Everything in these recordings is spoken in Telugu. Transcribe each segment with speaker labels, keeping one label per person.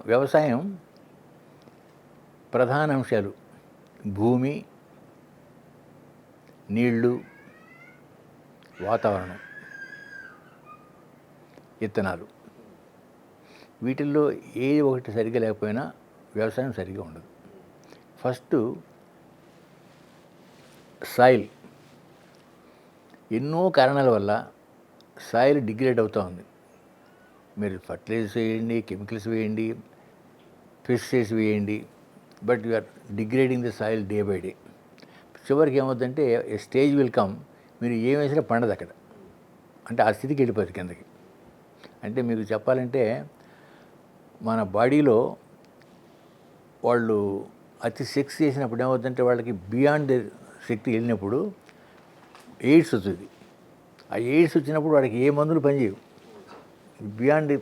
Speaker 1: వ్యవసాయం ప్రధాన అంశాలు భూమి, నీళ్ళు, వాతావరణం, విత్తనాలు. వీటిల్లో ఏ ఒకటి సరిగ్గా లేకపోయినా వ్యవసాయం సరిగ్గా ఉండదు. First soil. ఎన్నో కారణాల వల్ల సాయిల్ డిగ్రేడ్ అవుతూ ఉంది. మీరు ఫర్టిలైజర్స్ వేయండి, కెమికల్స్ వేయండి, పెస్టిసైడ్స్ వేయండి, but you are degrading the soil day by day. చివరికి ఏమవుతుందంటే ఏ స్టేజ్ విల్ కమ్, మీరు ఏం వేసినా పండదు అక్కడ. అంటే ఆ స్థితికి వెళ్ళిపోతుంది కిందకి. అంటే మీకు చెప్పాలంటే మన బాడీలో వాళ్ళు అతి సెక్స్ చేసినప్పుడు ఏమవుతుందంటే వాళ్ళకి బియాండ్ శక్తి వెళ్ళినప్పుడు ఎయిడ్స్ వస్తుంది. ఆ ఎయిడ్స్ వచ్చినప్పుడు వాడికి ఏ మందులు పనిచేయవు, beyond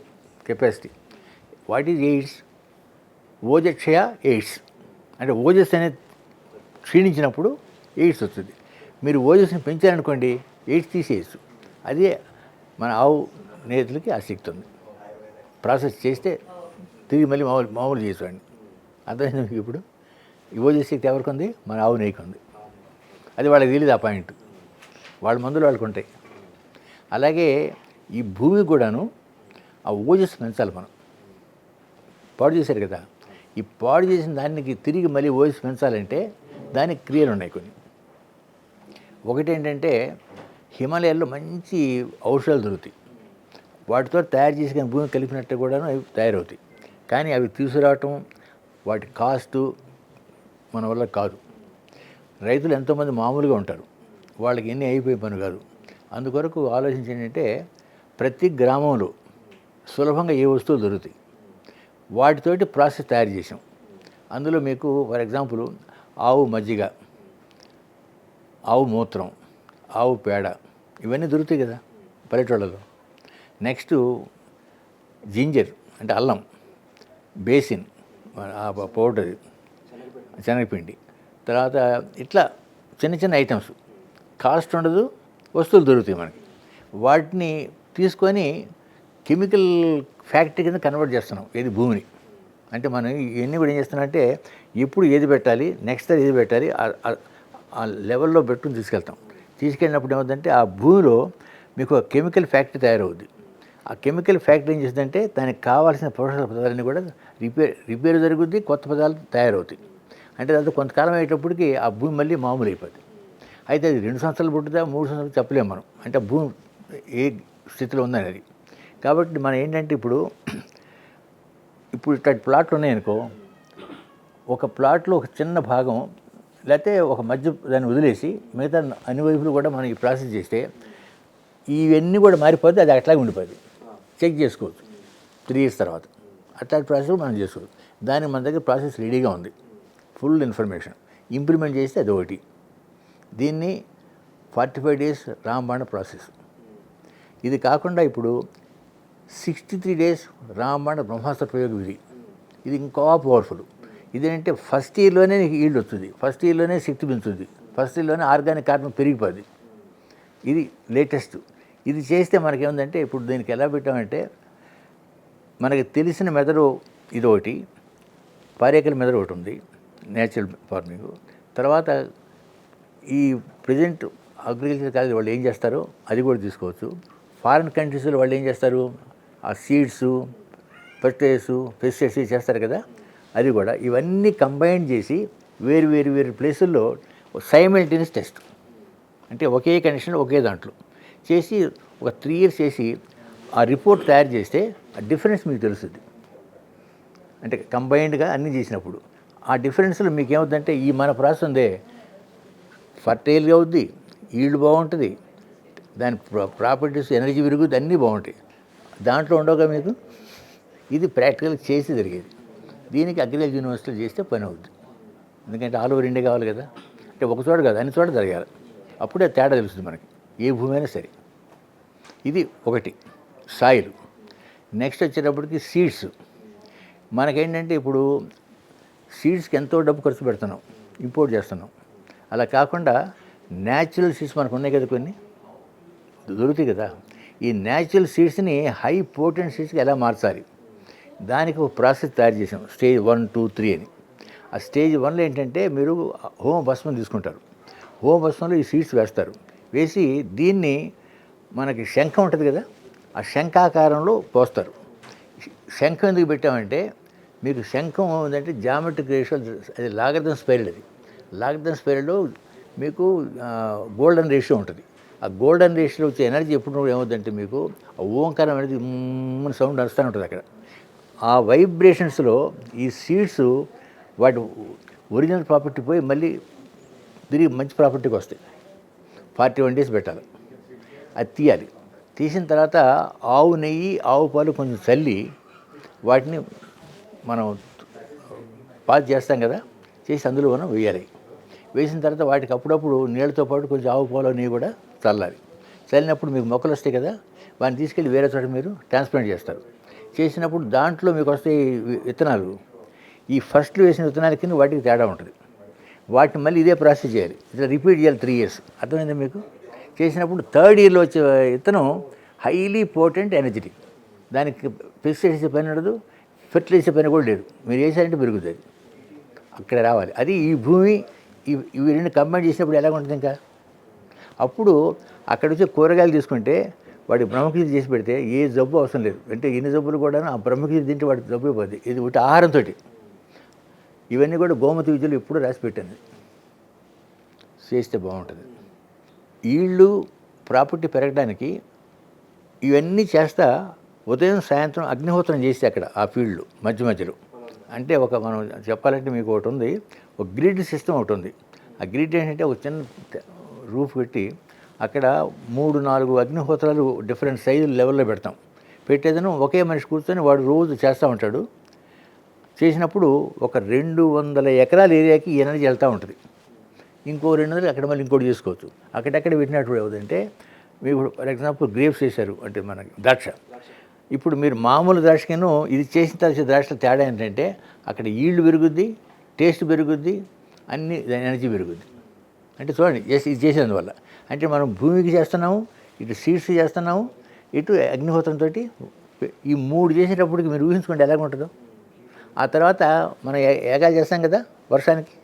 Speaker 1: capacity. What is AIDS? ఓజక్షయ ఎయిడ్స్. అంటే ఓజస్ అనేది క్షీణించినప్పుడు ఎయిడ్స్ వస్తుంది. మీరు ఓజస్ని పెంచారనుకోండి, ఎయిడ్స్ తీసేయచ్చు. అదే మన ఆవు నేతలకి ఆ శక్తి ఉంది. ప్రాసెస్ చేస్తే తిరిగి మళ్ళీ మామూలు చేసేవాడిని. అర్థమైంది మీకు ఇప్పుడు? ఈ ఓజస్ శక్తి ఎవరికి ఉంది? మన ఆవు నెయ్యికి ఉంది. అది వాళ్ళకి తెలియదు ఆ పాయింట్. వాళ్ళ మందులు వాళ్ళకు ఉంటాయి. అలాగే ఈ భూమి కూడాను ఆ ఓజస్ పెంచాలి. మనం పాడు చేశారు కదా, ఈ పాడు చేసిన దానికి తిరిగి మళ్ళీ ఓజస్ పెంచాలంటే దానికి క్రియలు ఉన్నాయి కొన్ని. ఒకటి ఏంటంటే హిమాలయాల్లో మంచి ఔషధాలు దొరుకుతాయి. వాటితో తయారు చేసి భూమి కలిపినట్టు కూడాను అవి తయారవుతాయి. కానీ అవి తీసుకురావటం, వాటి కాస్టు మన వల్ల కాదు. రైతులు ఎంతోమంది మామూలుగా ఉంటారు, వాళ్ళకి ఎన్ని అయిపోయే పని కాదు. అందుకొరకు ఆలోచించేంటంటే ప్రతి గ్రామంలో సులభంగా ఏ వస్తువులు దొరుకుతాయి, వాటితోటి ప్రాసెస్ తయారు చేసాం. అందులో మీకు ఫర్ ఎగ్జాంపుల్ ఆవు మజ్జిగ, ఆవు మూత్రం, ఆవు పేడ, ఇవన్నీ దొరుకుతాయి కదా పల్లెటూళ్ళలో. నెక్స్ట్ జింజర్ అంటే అల్లం, బేసిన్ పౌడర్, శనగపిండి, తర్వాత ఇట్లా చిన్న చిన్న ఐటమ్స్. కాస్ట్ ఉండదు, వస్తువులు దొరుకుతాయి మనకి. వాటిని తీసుకొని కెమికల్ ఫ్యాక్టరీ కింద కన్వర్ట్ చేస్తున్నాం ఏది భూమిని. అంటే మనం ఇవన్నీ కూడా ఏం చేస్తున్నామంటే ఎప్పుడు ఏది పెట్టాలి, నెక్స్ట్ ఏది పెట్టాలి, ఆ లెవెల్లో పెట్టుకుని తీసుకెళ్తాం. తీసుకెళ్ళినప్పుడు ఏమవుతుందంటే ఆ భూమిలో మీకు కెమికల్ ఫ్యాక్టరీ తయారవుద్ది. ఆ కెమికల్ ఫ్యాక్టరీ ఏం చేస్తుందంటే దానికి కావాల్సిన పోషక పదార్థాలన్నీ కూడా రిపేర్ జరుగుద్ది, కొత్త పదార్థాలు తయారవుతాయి. అంటే దాంతో కొంతకాలం అయ్యేటప్పటికి ఆ భూమి మళ్ళీ మామూలు అయిపోద్ది. అయితే అది 2 సంవత్సరాలు పుట్టుదా, 3 సంవత్సరాలు చెప్పలేము మనం, అంటే భూమి ఏ స్థితిలో ఉందనేది. కాబట్టి మనం ఏంటంటే ఇప్పుడు ఇట్లాంటి ప్లాట్లు ఉన్నాయనుకో, ఒక ప్లాట్లో ఒక చిన్న భాగం లేకపోతే ఒక మధ్య దాన్ని వదిలేసి మిగతా అన్ని వైపులు కూడా మనం ఈ ప్రాసెస్ చేస్తే ఇవన్నీ కూడా మారిపోతే అది అట్లాగే ఉండిపోద్ది. చెక్ చేసుకోవచ్చు 3 years తర్వాత. అట్లాంటి ప్రాసెస్ మనం చేసుకోవచ్చు. దానికి మన దగ్గర ప్రాసెస్ రెడీగా ఉంది, ఫుల్ ఇన్ఫర్మేషన్. ఇంప్లిమెంట్ చేస్తే అది ఒకటి. దీన్ని 45 days రామబాణ ప్రాసెస్. ఇది కాకుండా ఇప్పుడు 63 days రామబాణ బ్రహ్మాస్త్ర ప్రయోగ విధి. ఇది ఇంకా పవర్ఫుల్. ఇదేంటంటే ఫస్ట్ ఇయర్లోనే ఈల్డ్ వస్తుంది, ఫస్ట్ ఇయర్లోనే శక్తి పెంచుతుంది, ఫస్ట్ ఇయర్లోనే ఆర్గానిక్ కార్బన్ పెరిగిపోద్ది. ఇది లేటెస్ట్. ఇది చేస్తే మనకేముందంటే ఇప్పుడు దీనికి ఎలా పెట్టామంటే మనకి తెలిసిన మెథడు ఇది ఒకటి, పారేకల మెథడ్ ఒకటి ఉంది, నేచురల్ ఫార్మింగ్. తర్వాత ఈ ప్రజెంట్ అగ్రికల్చర్ కాలేజ్ వాళ్ళు ఏం చేస్తారో అది కూడా తీసుకోవచ్చు. ఫారిన్ కంట్రీస్లో వాళ్ళు ఏం చేస్తారు, ఆ సీడ్స్, ఫర్టిలైజర్స్, పెస్టిసైడ్స్ చేస్తారు కదా, అది కూడా ఇవన్నీ కంబైన్ చేసి వేరు ప్లేసుల్లో సైమల్టేనియస్ టెస్ట్, అంటే ఒకే కండిషన్లో ఒకే దాంట్లో చేసి ఒక 3 years చేసి ఆ రిపోర్ట్ తయారు చేస్తే ఆ డిఫరెన్స్ మీకు తెలుస్తుంది. అంటే కంబైన్డ్గా అన్నీ చేసినప్పుడు ఆ డిఫరెన్స్లో మీకు ఏమవుతుందంటే ఈ మన ప్రాసెస్ ఉందే ఫర్టైల్గా అవుద్ది, ఈల్డ్ బాగుంటుంది, దాని ప్రాపర్టీస్ ఎనర్జీ విరుగుద్ది, అన్నీ బాగుంటాయి. దాంట్లో ఉండవుగా మీకు. ఇది ప్రాక్టికల్గా చేసి జరిగేది. దీనికి అగ్రికల్చర్ యూనివర్సిటీలో చేస్తే పని అవుద్ది. ఎందుకంటే ఆల్ ఓవర్ ఇండియా కావాలి కదా, అంటే ఒక చోట కాదు అన్ని చోట జరగాలి. అప్పుడే తేడా తెలుస్తుంది మనకి, ఏ భూమి అయినా సరే. ఇది ఒకటి సాయిల్. నెక్స్ట్ వచ్చేటప్పటికి సీడ్స్. మనకేంటంటే ఇప్పుడు సీడ్స్కి ఎంతో డబ్బు ఖర్చు పెడుతున్నాం, ఇంపోర్ట్ చేస్తున్నాం. అలా కాకుండా న్యాచురల్ సీడ్స్ మనకు ఉన్నాయి కదా, కొన్ని దొరుకుతాయి కదా. ఈ న్యాచురల్ సీడ్స్ని హై పోటెంట్ సీడ్స్కి ఎలా మార్చాలి, దానికి ఒక ప్రాసెస్ తయారు చేసాం, స్టేజ్ 1, 2, 3 అని. ఆ స్టేజ్ 1లో ఏంటంటే మీరు హోమ భస్మం తీసుకుంటారు. హోమ భస్మంలో ఈ సీడ్స్ వేస్తారు. వేసి దీన్ని మనకి శంఖం ఉంటుంది కదా, ఆ శంఖాకారంలో పోస్తారు. శంఖం ఎందుకు పెట్టామంటే మీకు శంఖం ఏంటంటే జామెట్రిక్ రేషియో, అది లాగరిథం స్పైరల్. అది లాగరిథం స్పైరల్లో మీకు గోల్డెన్ రేషియో ఉంటుంది. ఆ గోల్డెన్ రేషియోలో వచ్చే ఎనర్జీ ఎప్పుడు ఏమవుతుందంటే మీకు ఆ ఓంకారం అనేది సౌండ్ వస్తూ ఉంటుంది అక్కడ. ఆ వైబ్రేషన్స్లో ఈ సీడ్స్ వాటి ఒరిజినల్ ప్రాపర్టీ పోయి మళ్ళీ తిరిగి మంచి ప్రాపర్టీకి వస్తాయి. 41 days పెట్టాలి. అది తీయాలి. తీసిన తర్వాత ఆవు నెయ్యి, ఆవు పాలు కొంచెం చల్లి వాటిని మనం పాలు చేస్తాం కదా, చేసి అందులో మనం వేయాలి. వేసిన తర్వాత వాటికి అప్పుడప్పుడు నీళ్ళతో పాటు కొంచెం ఆవు పాలు నెయ్యి కూడా చల్లాలి. చల్లినప్పుడు మీకు మొక్కలు వస్తాయి కదా, వాటిని తీసుకెళ్ళి వేరే చోట మీరు ట్రాన్స్ప్లాంట్ చేస్తారు. చేసినప్పుడు దాంట్లో మీకు వస్తాయి విత్తనాలు. ఈ ఫస్ట్లో వేసిన విత్తనాల కింద వాటికి తేడా ఉంటుంది. వాటిని మళ్ళీ ఇదే ప్రాసెస్ చేయాలి. ఇట్లా రిపీట్ చేయాలి 3 years. అర్థమైందా మీకు? చేసినప్పుడు 3rd yearలో వచ్చే విత్తనం హైలీ పోటెంట్ ఎనర్జెటిక్. దానికి పెస్టిసైడ్స్ పని ఉండదు, ఫెర్టిలైజర్ పని కూడా లేదు. మీరు వేసారంటే పెరుగుతుంది. అక్కడ రావాలి. అది ఈ భూమి ఇవి రెండు కంబైన్ చేసినప్పుడు ఎలాగ ఉంటుంది ఇంకా. అప్పుడు అక్కడ వచ్చే కూరగాయలు తీసుకుంటే వాడి బ్రహ్మకీర్తి చేసి పెడితే ఏ జబ్బు అవసరం లేదు. అంటే ఎన్ని జబ్బులు కూడా ఆ బ్రహ్మకీర్తి తింటే వాడి జబ్బు అయిపోద్ది. ఇది ఒకటి ఆహారంతో. ఇవన్నీ కూడా గోమతి విద్యలు ఎప్పుడూ రాసి పెట్టాను, చేస్తే బాగుంటుంది. ఈళ్ళు ప్రాపర్టీ పెరగడానికి ఇవన్నీ చేస్తా ఉదయం సాయంత్రం అగ్నిహోత్రం చేస్తే అక్కడ ఆ ఫీల్డ్లో మధ్యలో అంటే మనం చెప్పాలంటే మీకు ఒకటి ఉంది, ఒక గ్రిడ్ సిస్టమ్ ఒకటి ఉంది. ఆ గ్రిడ్ ఏంటంటే ఒక చిన్న రూఫ్ పెట్టి అక్కడ 3-4 అగ్నిహోత్రాలు డిఫరెంట్ సైజు లెవెల్లో పెడతాం. పెట్టేదను ఒకే మనిషి కూర్చొని వాడు రోజు చేస్తూ ఉంటాడు. చేసినప్పుడు ఒక 200 ఎకరాల ఏరియాకి ఎనర్జీ వెళ్తూ ఉంటుంది. ఇంకో 200 అక్కడ మళ్ళీ ఇంకోటి చేసుకోవచ్చు. అక్కడెక్కడ పెట్టినప్పుడు ఏమిటంటే మీకు ఫర్ ఎగ్జాంపుల్ గ్రేప్స్ వేశారు అంటే మనకి ద్రాక్ష. ఇప్పుడు మీరు మామూలు ద్రాక్షను ఇది చేసిన తర్వాత ద్రాక్ష తేడా ఏంటంటే అక్కడ ఈల్డ్ పెరుగుద్ది, టేస్ట్ పెరుగుద్ది, అన్ని ఎనర్జీ పెరుగుద్ది. అంటే చూడండి ఇది చేసేందువల్ల అంటే మనం భూమికి చేస్తున్నాము, ఇటు సీడ్స్ చేస్తున్నాము, ఇటు అగ్నిహోత్రంతో ఈ 3 చేసేటప్పటికి మీరు ఊహించుకోండి ఎలాగుంటుందో. ఆ తర్వాత మనం ఏగాలు చేస్తాం కదా వర్షానికి,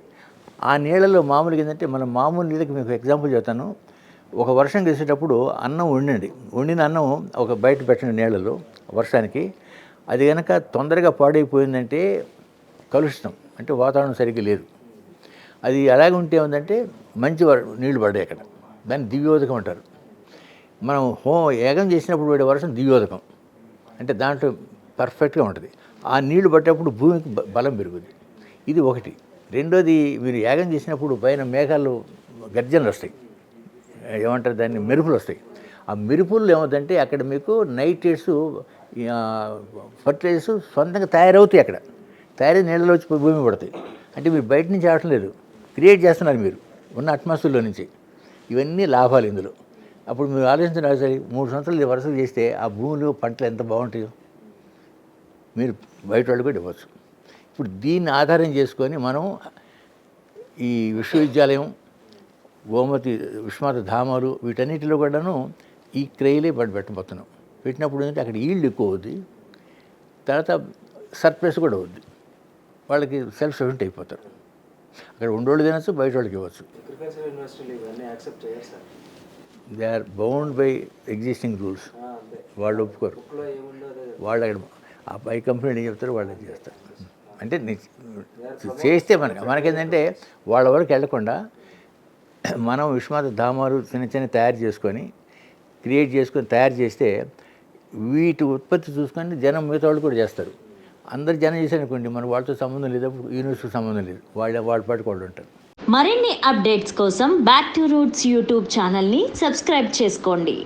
Speaker 1: ఆ నీళ్ళలో మామూలుగా ఏంటంటే మనం మామూలు నీళ్ళకి మీకు ఎగ్జాంపుల్ చెప్తాను. ఒక వర్షం చేసేటప్పుడు అన్నం వండిన అన్నం ఒక బయట పెట్టిన నీళ్ళలో వర్షానికి అది కనుక తొందరగా పాడైపోయిందంటే కలుషితం, అంటే వాతావరణం సరిగ్గా లేదు. అది అలాగే ఉంటే ఉందంటే మంచి నీళ్లు పడ్డాయి అక్కడ, దాన్ని దివ్యోదకం అంటారు. మనం యాగం చేసినప్పుడు పడే వర్షం దివ్యోదకం అంటే దాంట్లో పర్ఫెక్ట్గా ఉంటుంది. ఆ నీళ్లు పట్టేటప్పుడు భూమికి బలం పెరుగుద్ది. ఇది ఒకటి. రెండోది మీరు యాగం చేసినప్పుడు పైన మేఘాలు గర్జనలు వస్తాయి, ఏమంటారు దాన్ని, మెరుపులు వస్తాయి. ఆ మెరుపుల్లో ఏమవుతుందంటే అక్కడ మీకు నైట్రేట్స్ ఫర్టిలైజర్స్ సొంతంగా తయారవుతాయి. అక్కడ తయారై నీళ్ళలో వచ్చి భూమి పడతాయి. అంటే మీరు బయట నుంచి ఆడటం లేదు, క్రియేట్ చేస్తున్నారు మీరు ఉన్న అట్మాస్ఫియర్లో నుంచి. ఇవన్నీ లాభాలు ఇందులో. అప్పుడు మీరు ఆలోచించిన సరే 3 సంవత్సరాలు వరుసలు చేస్తే ఆ భూమిలో పంటలు ఎంత బాగుంటాయో మీరు బయట వాళ్ళు కూడా ఇవ్వచ్చు. ఇప్పుడు దీన్ని ఆధారం చేసుకొని మనం ఈ విశ్వవిద్యాలయం, గోమతి విశ్వనాథ ధామాలు వీటన్నిటిలో కూడాను ఈ క్రేయిలే పెట్టబోతున్నాం. పెట్టినప్పుడు ఏంటంటే అక్కడ ఈల్డ్ ఎక్కువ అవుద్ది, తర్వాత సర్ప్లస్ కూడా అవుద్ది. వాళ్ళకి సెల్ఫ్ సఫిషియెంట్ అయిపోతారు. అక్కడ ఉండోళ్ళు తినచ్చు, బయట వాళ్ళకి ఇవ్వచ్చు. They are bound by existing rules. వాళ్ళు ఒప్పుకోరు. వాళ్ళు అక్కడ ఆ పై కంపెనీ ఏం చెప్తారో వాళ్ళు చేస్తారు. అంటే చేస్తే మనకేంటంటే వాళ్ళ వరకు వెళ్లకుండా మనం విశ్వనాథ ధామాలు చిన్న తయారు చేసుకొని క్రియేట్ చేసుకొని తయారు చేస్తే వీటి ఉత్పత్తి చూసుకొని జనం మిగతా వాళ్ళు కూడా చేస్తారు. అందరు జనం చేశారనుకోండి, మన వాళ్ళతో సంబంధం లేదు, యూనివర్సిటీకి సంబంధం లేదు, వాళ్ళ పాటు వాళ్ళు ఉంటారు.
Speaker 2: మరిన్ని అప్డేట్స్ కోసం బ్యాక్ టు రూట్స్ యూట్యూబ్ ఛానల్ని సబ్స్క్రైబ్ చేసుకోండి.